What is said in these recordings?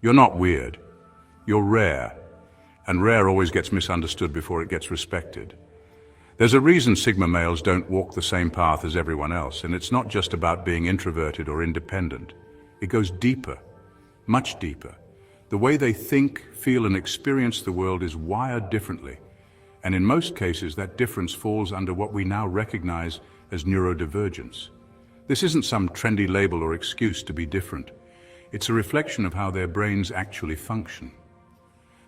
You're not weird. You're rare. And rare always gets misunderstood before it gets respected. There's a reason Sigma males don't walk the same path as everyone else, and it's not just about being introverted or independent. It goes deeper, much deeper. The way they think, feel, and experience the world is wired differently. And in most cases, that difference falls under what we now recognize as neurodivergence. This isn't some trendy label or excuse to be different. It's a reflection of how their brains actually function.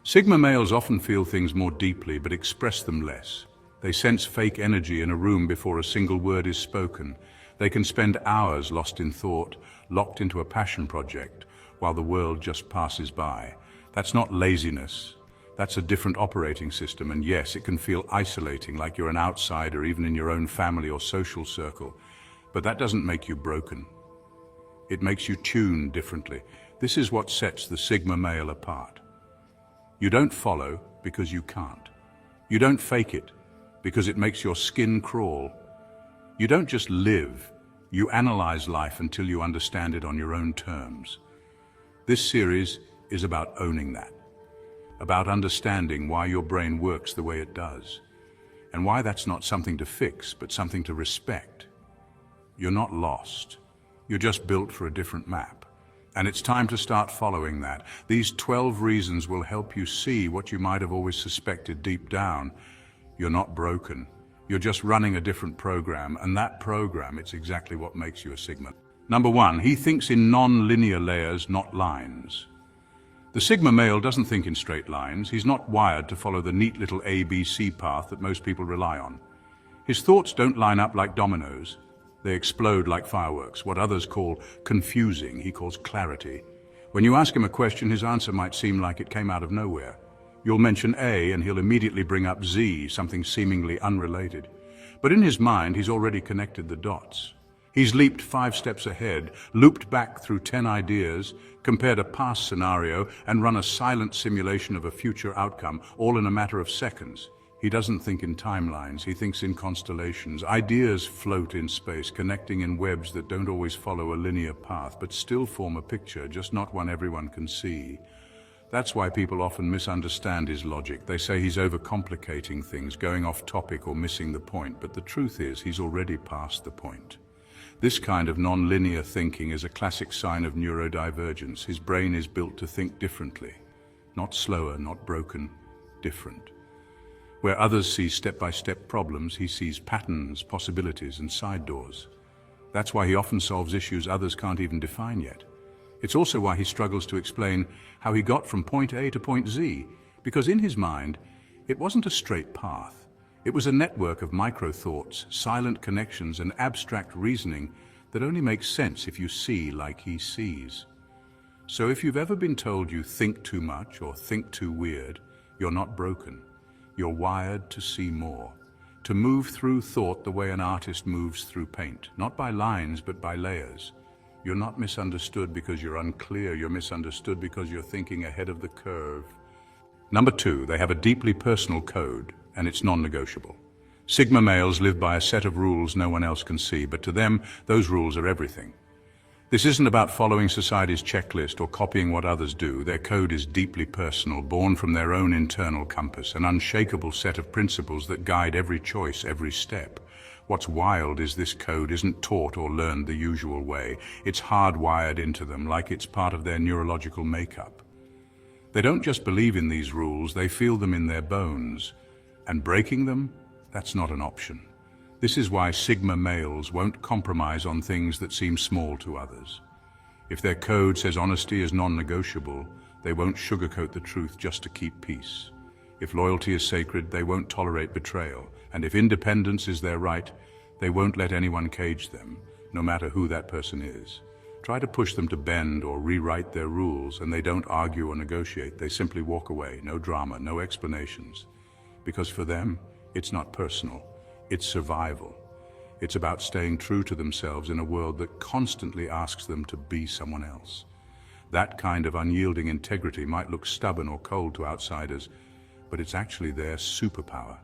Sigma males often feel things more deeply but express them less. They sense fake energy in a room before a single word is spoken. They can spend hours lost in thought, locked into a passion project, while the world just passes by. That's not laziness. That's a different operating system, and yes, it can feel isolating, like you're an outsider even in your own family or social circle. But that doesn't make you broken. It makes you tune differently. This is what sets the Sigma male apart. You don't follow because you can't. You don't fake it because it makes your skin crawl. You don't just live, you analyze life until you understand it on your own terms. This series is about owning that, about understanding why your brain works the way it does, and why that's not something to fix, but something to respect. You're not lost. You're just built for a different map. And it's time to start following that. These 12 reasons will help you see what you might have always suspected deep down. You're not broken. You're just running a different program, and that program, it's exactly what makes you a Sigma. Number 1, he thinks in non-linear layers, not lines. The Sigma male doesn't think in straight lines. He's not wired to follow the neat little ABC path that most people rely on. His thoughts don't line up like dominoes. They explode like fireworks. What others call confusing, he calls clarity. When you ask him a question, his answer might seem like it came out of nowhere. You'll mention A and he'll immediately bring up Z, something seemingly unrelated. But in his mind, he's already connected the dots. He's leaped 5 steps ahead, looped back through 10 ideas, compared a past scenario, and run a silent simulation of a future outcome, all in a matter of seconds. He doesn't think in timelines, he thinks in constellations. Ideas float in space, connecting in webs that don't always follow a linear path, but still form a picture, just not one everyone can see. That's why people often misunderstand his logic. They say he's overcomplicating things, going off topic or missing the point, but the truth is he's already past the point. This kind of non-linear thinking is a classic sign of neurodivergence. His brain is built to think differently. Not slower, not broken, different. Where others see step-by-step problems, he sees patterns, possibilities, and side doors. That's why he often solves issues others can't even define yet. It's also why he struggles to explain how he got from point A to point Z, because in his mind, it wasn't a straight path. It was a network of micro-thoughts, silent connections, and abstract reasoning that only makes sense if you see like he sees. So if you've ever been told you think too much or think too weird, you're not broken. You're wired to see more, to move through thought the way an artist moves through paint, not by lines but by layers. You're not misunderstood because you're unclear, you're misunderstood because you're thinking ahead of the curve. Number 2, they have a deeply personal code, and it's non-negotiable. Sigma males live by a set of rules no one else can see, but to them, those rules are everything. This isn't about following society's checklist or copying what others do. Their code is deeply personal, born from their own internal compass, an unshakable set of principles that guide every choice, every step. What's wild is this code isn't taught or learned the usual way. It's hardwired into them, like it's part of their neurological makeup. They don't just believe in these rules, they feel them in their bones. And breaking them, that's not an option. This is why Sigma males won't compromise on things that seem small to others. If their code says honesty is non-negotiable, they won't sugarcoat the truth just to keep peace. If loyalty is sacred, they won't tolerate betrayal. And if independence is their right, they won't let anyone cage them, no matter who that person is. Try to push them to bend or rewrite their rules, and they don't argue or negotiate. They simply walk away, no drama, no explanations. Because for them, it's not personal, it's survival. It's about staying true to themselves in a world that constantly asks them to be someone else. That kind of unyielding integrity might look stubborn or cold to outsiders, but it's actually their superpower.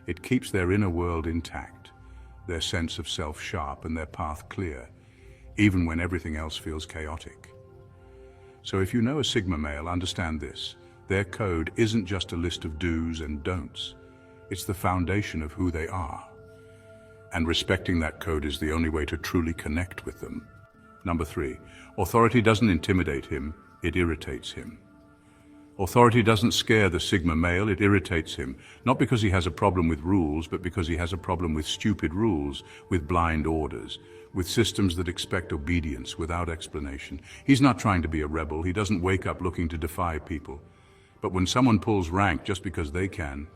It keeps their inner world intact, their sense of self sharp and their path clear, even when everything else feels chaotic. So if you know a Sigma male, understand this. Their code isn't just a list of do's and don'ts. It's the foundation of who they are. And respecting that code is the only way to truly connect with them. Number 3, authority doesn't intimidate him, it irritates him. Authority doesn't scare the Sigma male, it irritates him. Not because he has a problem with rules, but because he has a problem with stupid rules, with blind orders, with systems that expect obedience without explanation. He's not trying to be a rebel, he doesn't wake up looking to defy people. But when someone pulls rank just because they can,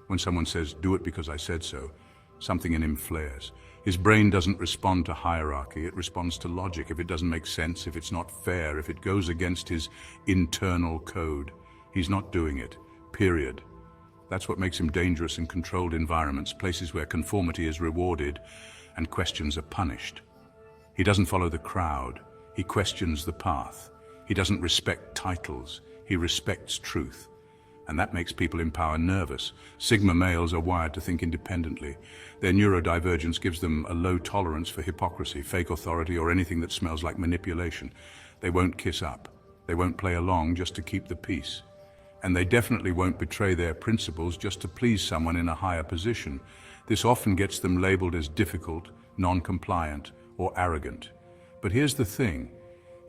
when someone says, "Do it because I said so," something in him flares. His brain doesn't respond to hierarchy, it responds to logic. If it doesn't make sense, if it's not fair, if it goes against his internal code, he's not doing it, period. That's what makes him dangerous in controlled environments, places where conformity is rewarded and questions are punished. He doesn't follow the crowd, he questions the path. He doesn't respect titles, he respects truth. And that makes people in power nervous. Sigma males are wired to think independently. Their neurodivergence gives them a low tolerance for hypocrisy, fake authority, or anything that smells like manipulation. They won't kiss up. They won't play along just to keep the peace. And they definitely won't betray their principles just to please someone in a higher position. This often gets them labeled as difficult, non-compliant, or arrogant. But here's the thing,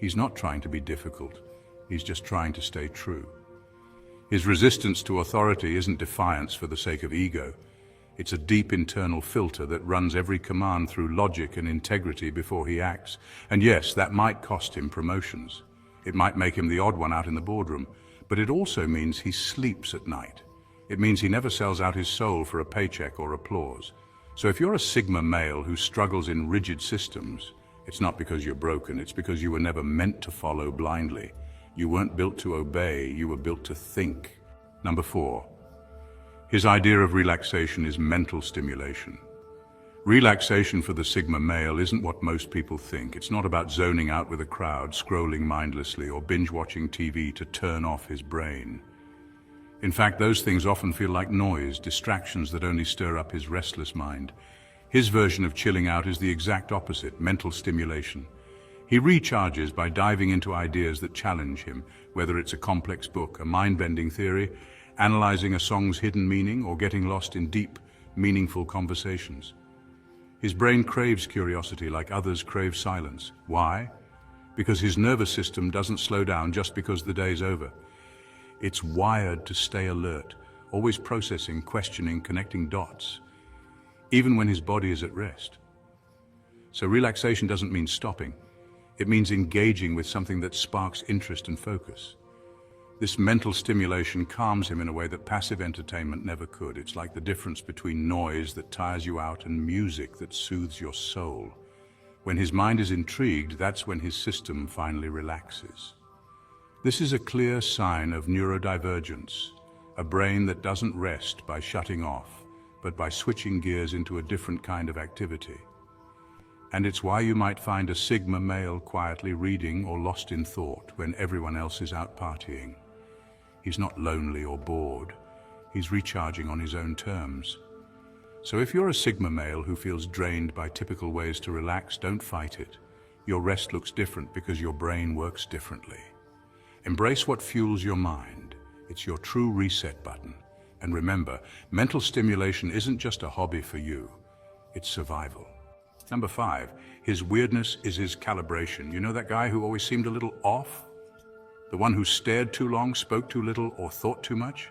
he's not trying to be difficult, he's just trying to stay true. His resistance to authority isn't defiance for the sake of ego. It's a deep internal filter that runs every command through logic and integrity before he acts. And yes, that might cost him promotions. It might make him the odd one out in the boardroom. But it also means he sleeps at night. It means he never sells out his soul for a paycheck or applause. So if you're a Sigma male who struggles in rigid systems, it's not because you're broken, it's because you were never meant to follow blindly. You weren't built to obey, you were built to think. Number 4, his idea of relaxation is mental stimulation. Relaxation for the Sigma male isn't what most people think. It's not about zoning out with a crowd, scrolling mindlessly, or binge-watching TV to turn off his brain. In fact, those things often feel like noise, distractions that only stir up his restless mind. His version of chilling out is the exact opposite, mental stimulation. He recharges by diving into ideas that challenge him, whether it's a complex book, a mind-bending theory, analyzing a song's hidden meaning, or getting lost in deep, meaningful conversations. His brain craves curiosity like others crave silence. Why? Because his nervous system doesn't slow down just because the day's over. It's wired to stay alert, always processing, questioning, connecting dots, even when his body is at rest. So relaxation doesn't mean stopping. It means engaging with something that sparks interest and focus. This mental stimulation calms him in a way that passive entertainment never could. It's like the difference between noise that tires you out and music that soothes your soul. When his mind is intrigued, that's when his system finally relaxes. This is a clear sign of neurodivergence, a brain that doesn't rest by shutting off, but by switching gears into a different kind of activity. And it's why you might find a Sigma male quietly reading or lost in thought when everyone else is out partying. He's not lonely or bored. He's recharging on his own terms. So if you're a Sigma male who feels drained by typical ways to relax, don't fight it. Your rest looks different because your brain works differently. Embrace what fuels your mind. It's your true reset button. And remember, mental stimulation isn't just a hobby for you. It's survival. Number 5, his weirdness is his calibration. You know that guy who always seemed a little off? The one who stared too long, spoke too little, or thought too much?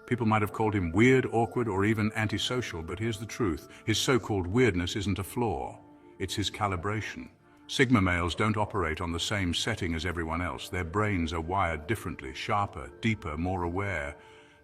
People might have called him weird, awkward, or even antisocial, but here's the truth. His so-called weirdness isn't a flaw. It's his calibration. Sigma males don't operate on the same setting as everyone else. Their brains are wired differently, sharper, deeper, more aware.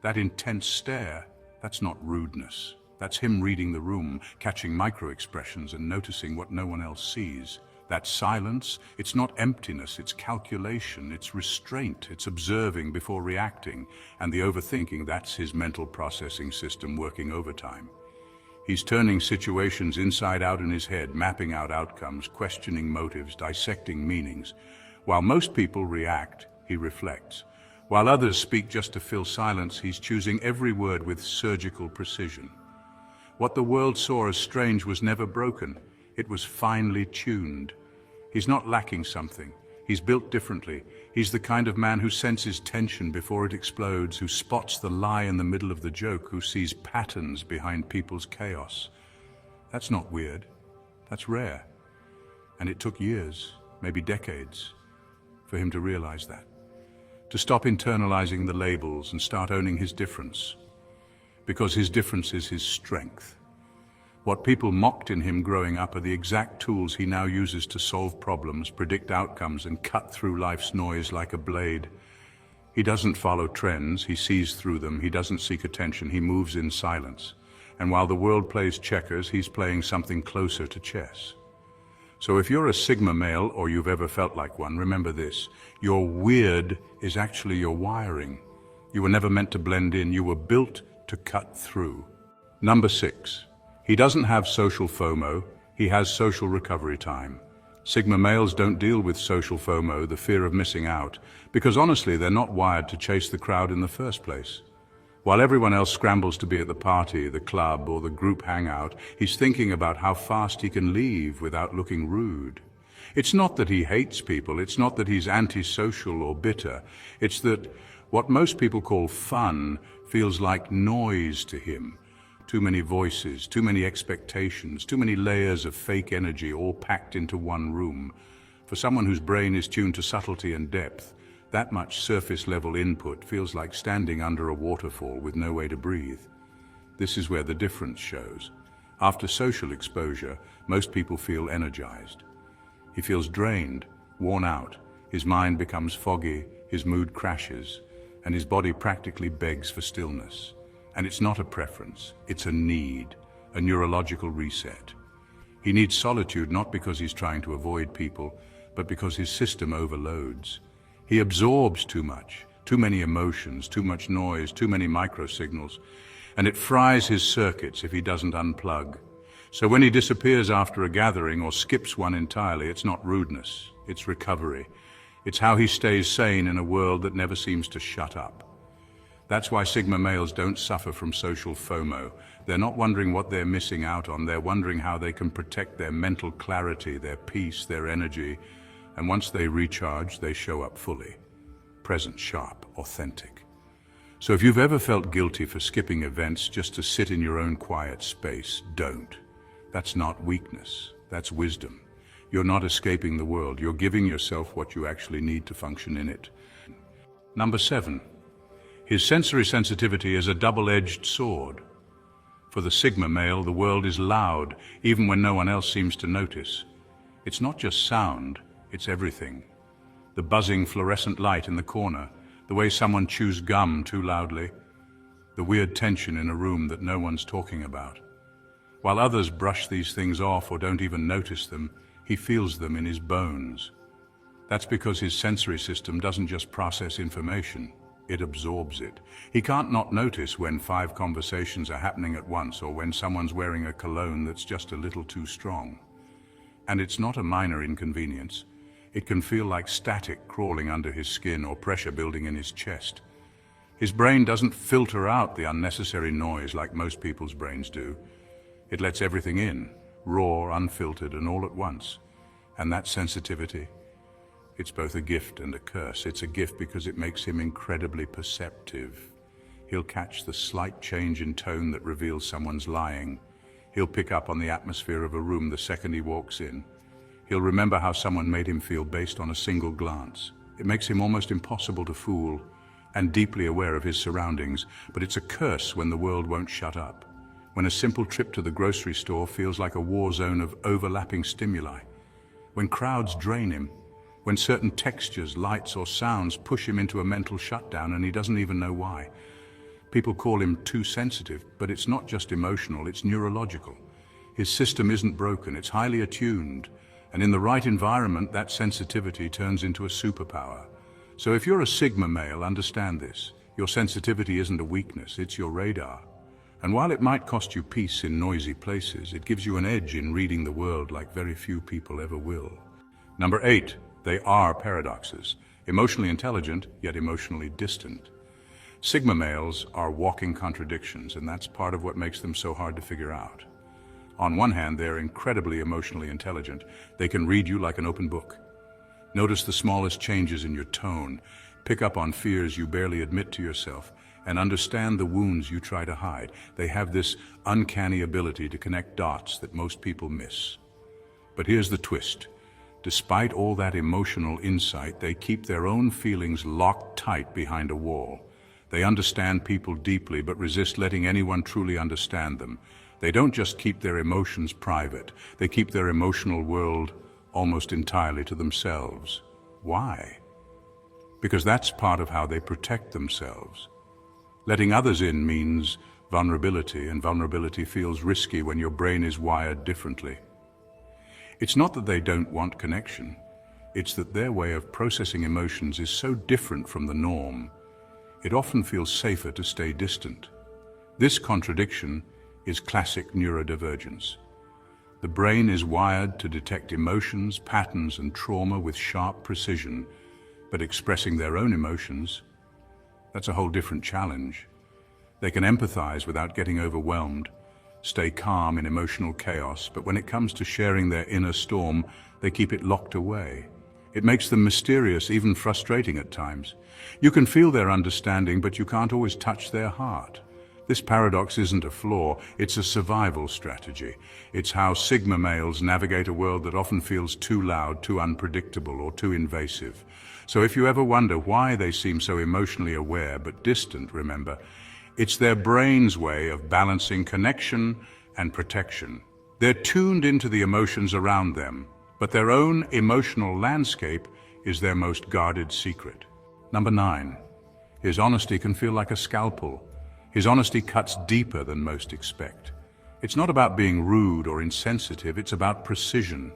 That intense stare, that's not rudeness. That's him reading the room, catching micro-expressions and noticing what no one else sees. That silence, it's not emptiness, it's calculation, it's restraint, it's observing before reacting. And the overthinking, that's his mental processing system working overtime. He's turning situations inside out in his head, mapping out outcomes, questioning motives, dissecting meanings. While most people react, he reflects. While others speak just to fill silence, he's choosing every word with surgical precision. What the world saw as strange was never broken. It was finely tuned. He's not lacking something. He's built differently. He's the kind of man who senses tension before it explodes, who spots the lie in the middle of the joke, who sees patterns behind people's chaos. That's not weird. That's rare. And it took years, maybe decades, for him to realize that. To stop internalizing the labels and start owning his difference. Because his difference is his strength. What people mocked in him growing up are the exact tools he now uses to solve problems, predict outcomes, and cut through life's noise like a blade. He doesn't follow trends, he sees through them, he doesn't seek attention, he moves in silence. And while the world plays checkers, he's playing something closer to chess. So if you're a Sigma male, or you've ever felt like one, remember this: your weird is actually your wiring. You were never meant to blend in, you were built to cut through. Number 6. He doesn't have social FOMO, he has social recovery time. Sigma males don't deal with social FOMO, the fear of missing out, because honestly they're not wired to chase the crowd in the first place. While everyone else scrambles to be at the party, the club, or the group hangout, he's thinking about how fast he can leave without looking rude. It's not that he hates people, it's not that he's antisocial or bitter, it's that what most people call fun feels like noise to him. Too many voices, too many expectations, too many layers of fake energy all packed into one room. For someone whose brain is tuned to subtlety and depth, that much surface-level input feels like standing under a waterfall with no way to breathe. This is where the difference shows. After social exposure, most people feel energized. He feels drained, worn out, his mind becomes foggy, his mood crashes, and his body practically begs for stillness. And it's not a preference, it's a need, a neurological reset. He needs solitude not because he's trying to avoid people, but because his system overloads. He absorbs too much, too many emotions, too much noise, too many microsignals, and it fries his circuits if he doesn't unplug. So when he disappears after a gathering or skips one entirely, it's not rudeness, it's recovery. It's how he stays sane in a world that never seems to shut up. That's why Sigma males don't suffer from social FOMO. They're not wondering what they're missing out on, they're wondering how they can protect their mental clarity, their peace, their energy, and once they recharge, they show up fully. Present, sharp, authentic. So if you've ever felt guilty for skipping events just to sit in your own quiet space, don't. That's not weakness, that's wisdom. You're not escaping the world, you're giving yourself what you actually need to function in it. Number 7. His sensory sensitivity is a double-edged sword. For the Sigma male, the world is loud, even when no one else seems to notice. It's not just sound, it's everything. The buzzing fluorescent light in the corner, the way someone chews gum too loudly, the weird tension in a room that no one's talking about. While others brush these things off or don't even notice them, he feels them in his bones. That's because his sensory system doesn't just process information, it absorbs it. He can't not notice when 5 conversations are happening at once or when someone's wearing a cologne that's just a little too strong. And it's not a minor inconvenience. It can feel like static crawling under his skin or pressure building in his chest. His brain doesn't filter out the unnecessary noise like most people's brains do. It lets everything in, raw, unfiltered, and all at once. And that sensitivity, it's both a gift and a curse. It's a gift because it makes him incredibly perceptive. He'll catch the slight change in tone that reveals someone's lying. He'll pick up on the atmosphere of a room the second he walks in. He'll remember how someone made him feel based on a single glance. It makes him almost impossible to fool and deeply aware of his surroundings, but it's a curse when the world won't shut up. When a simple trip to the grocery store feels like a war zone of overlapping stimuli. When crowds drain him. When certain textures, lights, or sounds push him into a mental shutdown and he doesn't even know why. People call him too sensitive, but it's not just emotional, it's neurological. His system isn't broken, it's highly attuned. And in the right environment, that sensitivity turns into a superpower. So if you're a Sigma male, understand this. Your sensitivity isn't a weakness, it's your radar. And while it might cost you peace in noisy places, it gives you an edge in reading the world like very few people ever will. Number 8, they are paradoxes. Emotionally intelligent, yet emotionally distant. Sigma males are walking contradictions, and that's part of what makes them so hard to figure out. On one hand, they're incredibly emotionally intelligent. They can read you like an open book. Notice the smallest changes in your tone, pick up on fears you barely admit to yourself, and understand the wounds you try to hide. They have this uncanny ability to connect dots that most people miss. But here's the twist. Despite all that emotional insight, they keep their own feelings locked tight behind a wall. They understand people deeply, but resist letting anyone truly understand them. They don't just keep their emotions private, they keep their emotional world almost entirely to themselves. Why? Because that's part of how they protect themselves. Letting others in means vulnerability, and vulnerability feels risky when your brain is wired differently. It's not that they don't want connection, it's that their way of processing emotions is so different from the norm. It often feels safer to stay distant. This contradiction is classic neurodivergence. The brain is wired to detect emotions, patterns, and trauma with sharp precision, but expressing their own emotions, that's a whole different challenge. They can empathize without getting overwhelmed, stay calm in emotional chaos, but when it comes to sharing their inner storm, they keep it locked away. It makes them mysterious, even frustrating at times. You can feel their understanding, but you can't always touch their heart. This paradox isn't a flaw, it's a survival strategy. It's how Sigma males navigate a world that often feels too loud, too unpredictable, or too invasive. So if you ever wonder why they seem so emotionally aware but distant, remember, it's their brain's way of balancing connection and protection. They're tuned into the emotions around them, but their own emotional landscape is their most guarded secret. Number 9. His honesty can feel like a scalpel. His honesty cuts deeper than most expect. It's not about being rude or insensitive, it's about precision.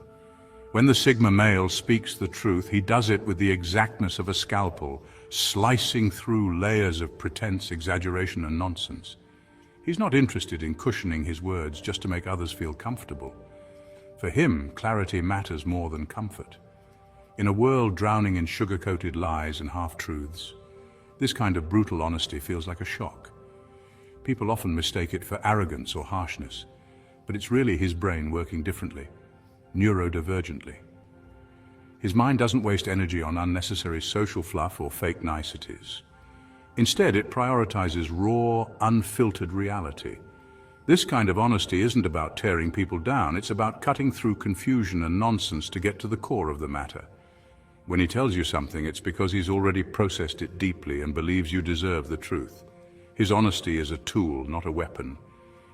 When the Sigma male speaks the truth, he does it with the exactness of a scalpel, slicing through layers of pretense, exaggeration, and nonsense. He's not interested in cushioning his words just to make others feel comfortable. For him, clarity matters more than comfort. In a world drowning in sugar-coated lies and half-truths, this kind of brutal honesty feels like a shock. People often mistake it for arrogance or harshness, but it's really his brain working differently, neurodivergently. His mind doesn't waste energy on unnecessary social fluff or fake niceties. Instead, it prioritizes raw, unfiltered reality. This kind of honesty isn't about tearing people down, it's about cutting through confusion and nonsense to get to the core of the matter. When he tells you something, it's because he's already processed it deeply and believes you deserve the truth. His honesty is a tool, not a weapon.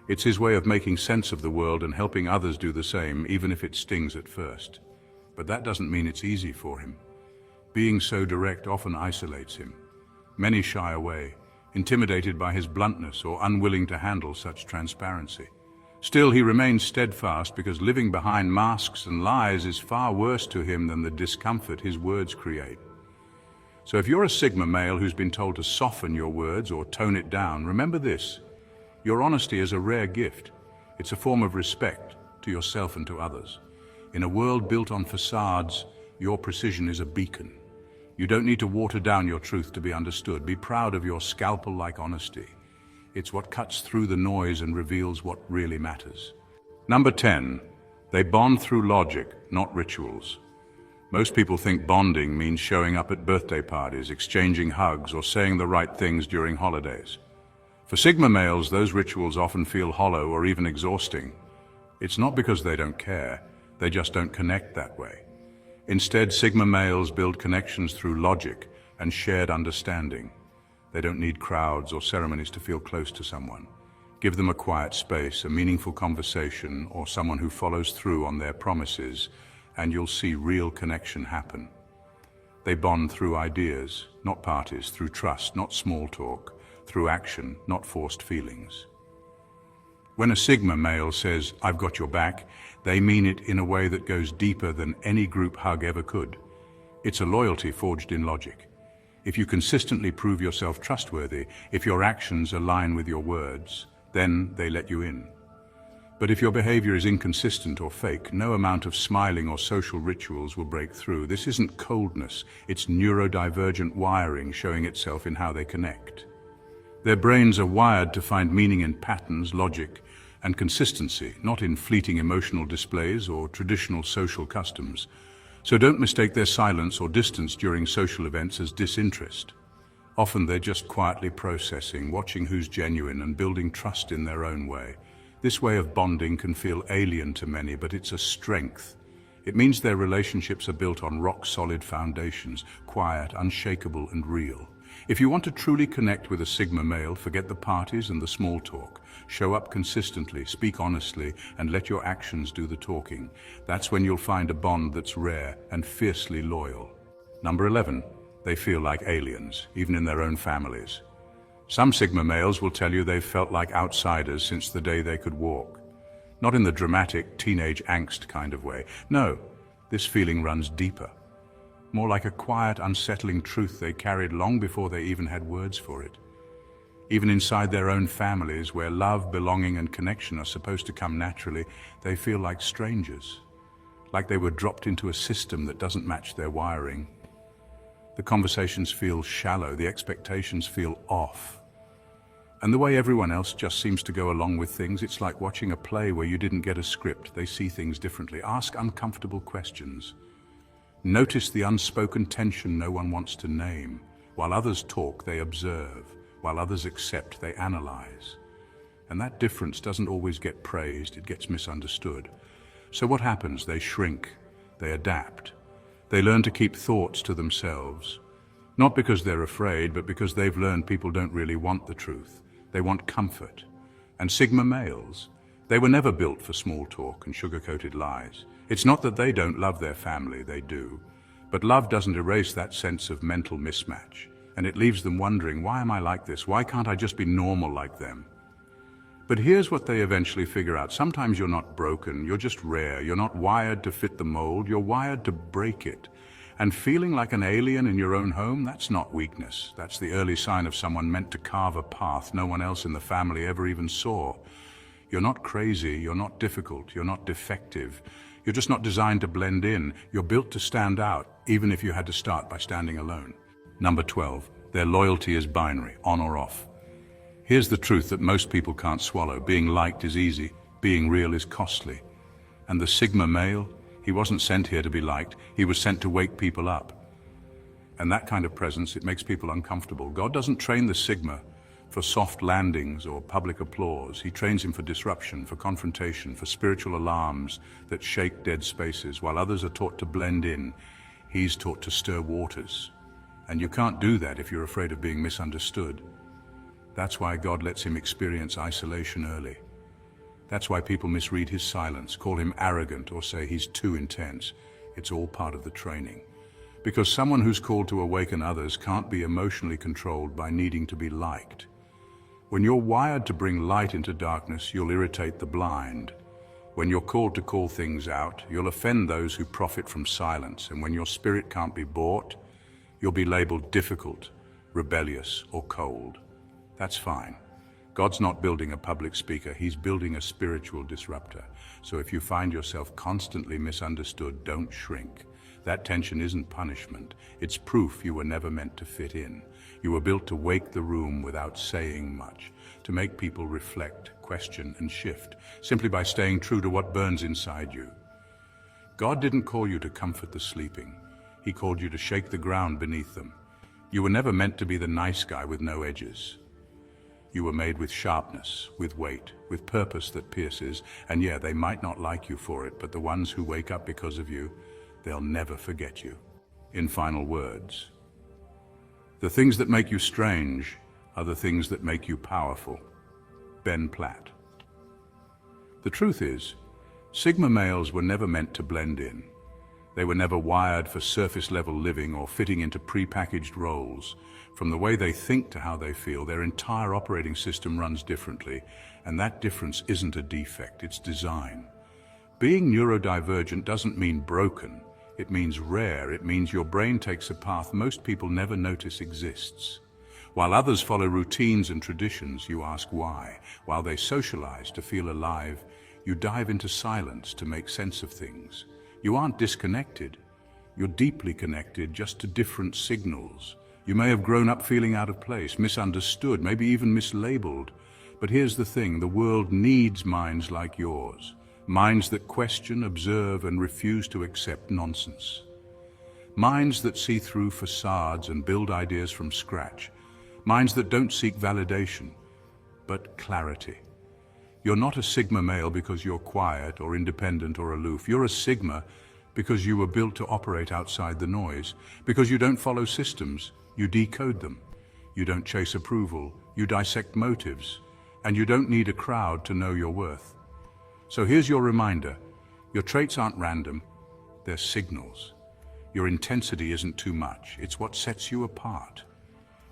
It's his way of making sense of the world and helping others do the same, even if it stings at first. But that doesn't mean it's easy for him. Being so direct often isolates him. Many shy away, intimidated by his bluntness or unwilling to handle such transparency. Still, he remains steadfast because living behind masks and lies is far worse to him than the discomfort his words create. So if you're a Sigma male who's been told to soften your words or tone it down, remember this. Your honesty is a rare gift. It's a form of respect to yourself and to others. In a world built on facades, your precision is a beacon. You don't need to water down your truth to be understood. Be proud of your scalpel-like honesty. It's what cuts through the noise and reveals what really matters. Number 10. They bond through logic, not rituals. Most people think bonding means showing up at birthday parties, exchanging hugs, or saying the right things during holidays. For Sigma males, those rituals often feel hollow or even exhausting. It's not because they don't care, they just don't connect that way. Instead, Sigma males build connections through logic and shared understanding. They don't need crowds or ceremonies to feel close to someone. Give them a quiet space, a meaningful conversation, or someone who follows through on their promises, and you'll see real connection happen. They bond through ideas, not parties, through trust, not small talk, through action, not forced feelings. When a Sigma male says, "I've got your back," they mean it in a way that goes deeper than any group hug ever could. It's a loyalty forged in logic. If you consistently prove yourself trustworthy, if your actions align with your words, then they let you in. But if your behavior is inconsistent or fake, no amount of smiling or social rituals will break through. This isn't coldness, it's neurodivergent wiring showing itself in how they connect. Their brains are wired to find meaning in patterns, logic, and consistency, not in fleeting emotional displays or traditional social customs. So don't mistake their silence or distance during social events as disinterest. Often they're just quietly processing, watching who's genuine and building trust in their own way. This way of bonding can feel alien to many, but it's a strength. It means their relationships are built on rock-solid foundations, quiet, unshakable, and real. If you want to truly connect with a Sigma male, forget the parties and the small talk. Show up consistently, speak honestly, and let your actions do the talking. That's when you'll find a bond that's rare and fiercely loyal. Number 11. They feel like aliens, even in their own families. Some Sigma males will tell you they've felt like outsiders since the day they could walk. Not in the dramatic, teenage angst kind of way. No, this feeling runs deeper. More like a quiet, unsettling truth they carried long before they even had words for it. Even inside their own families, where love, belonging, and connection are supposed to come naturally, they feel like strangers. Like they were dropped into a system that doesn't match their wiring. The conversations feel shallow, the expectations feel off. And the way everyone else just seems to go along with things, it's like watching a play where you didn't get a script. They see things differently. Ask uncomfortable questions. Notice the unspoken tension no one wants to name. While others talk, they observe. While others accept, they analyze. And that difference doesn't always get praised, it gets misunderstood. So what happens? They shrink, they adapt. They learn to keep thoughts to themselves. Not because they're afraid, but because they've learned people don't really want the truth. They want comfort. And Sigma males, they were never built for small talk and sugar-coated lies. It's not that they don't love their family, they do. But love doesn't erase that sense of mental mismatch. And it leaves them wondering, why am I like this? Why can't I just be normal like them? But here's what they eventually figure out. Sometimes you're not broken, you're just rare. You're not wired to fit the mold, you're wired to break it. And feeling like an alien in your own home, that's not weakness. That's the early sign of someone meant to carve a path no one else in the family ever even saw. You're not crazy, you're not difficult, you're not defective. You're just not designed to blend in. You're built to stand out, even if you had to start by standing alone. Number 12. Their loyalty is binary, on or off. Here's the truth that most people can't swallow. Being liked is easy, being real is costly. And the Sigma male, he wasn't sent here to be liked, he was sent to wake people up. And that kind of presence, it makes people uncomfortable. God doesn't train the Sigma for soft landings or public applause. He trains him for disruption, for confrontation, for spiritual alarms that shake dead spaces. While others are taught to blend in, he's taught to stir waters. And you can't do that if you're afraid of being misunderstood. That's why God lets him experience isolation early. That's why people misread his silence, call him arrogant, or say he's too intense. It's all part of the training. Because someone who's called to awaken others can't be emotionally controlled by needing to be liked. When you're wired to bring light into darkness, you'll irritate the blind. When you're called to call things out, you'll offend those who profit from silence. And when your spirit can't be bought, you'll be labeled difficult, rebellious, or cold. That's fine. God's not building a public speaker, he's building a spiritual disruptor. So if you find yourself constantly misunderstood, don't shrink. That tension isn't punishment, it's proof you were never meant to fit in. You were built to wake the room without saying much, to make people reflect, question, and shift, simply by staying true to what burns inside you. God didn't call you to comfort the sleeping, he called you to shake the ground beneath them. You were never meant to be the nice guy with no edges. You were made with sharpness, with weight, with purpose that pierces, and yeah, they might not like you for it, but the ones who wake up because of you, they'll never forget you. In final words, the things that make you strange are the things that make you powerful. Ben Platt. The truth is, Sigma males were never meant to blend in. They were never wired for surface-level living or fitting into pre-packaged roles. From the way they think to how they feel, their entire operating system runs differently, and that difference isn't a defect, it's design. Being neurodivergent doesn't mean broken, it means rare. It means your brain takes a path most people never notice exists. While others follow routines and traditions, you ask why. While they socialize to feel alive, you dive into silence to make sense of things. You aren't disconnected, you're deeply connected, just to different signals. You may have grown up feeling out of place, misunderstood, maybe even mislabeled. But here's the thing, the world needs minds like yours. Minds that question, observe, and refuse to accept nonsense. Minds that see through facades and build ideas from scratch. Minds that don't seek validation, but clarity. You're not a Sigma male because you're quiet or independent or aloof. You're a Sigma because you were built to operate outside the noise, because you don't follow systems, you decode them. You don't chase approval, you dissect motives, and you don't need a crowd to know your worth. So here's your reminder. Your traits aren't random, they're signals. Your intensity isn't too much, it's what sets you apart.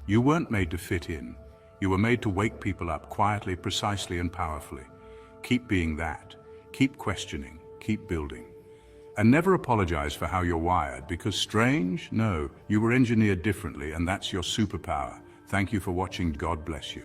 You weren't made to fit in. You were made to wake people up quietly, precisely, and powerfully. Keep being that. Keep questioning. Keep building. And never apologize for how you're wired, because strange? No, you were engineered differently, and that's your superpower. Thank you for watching. God bless you.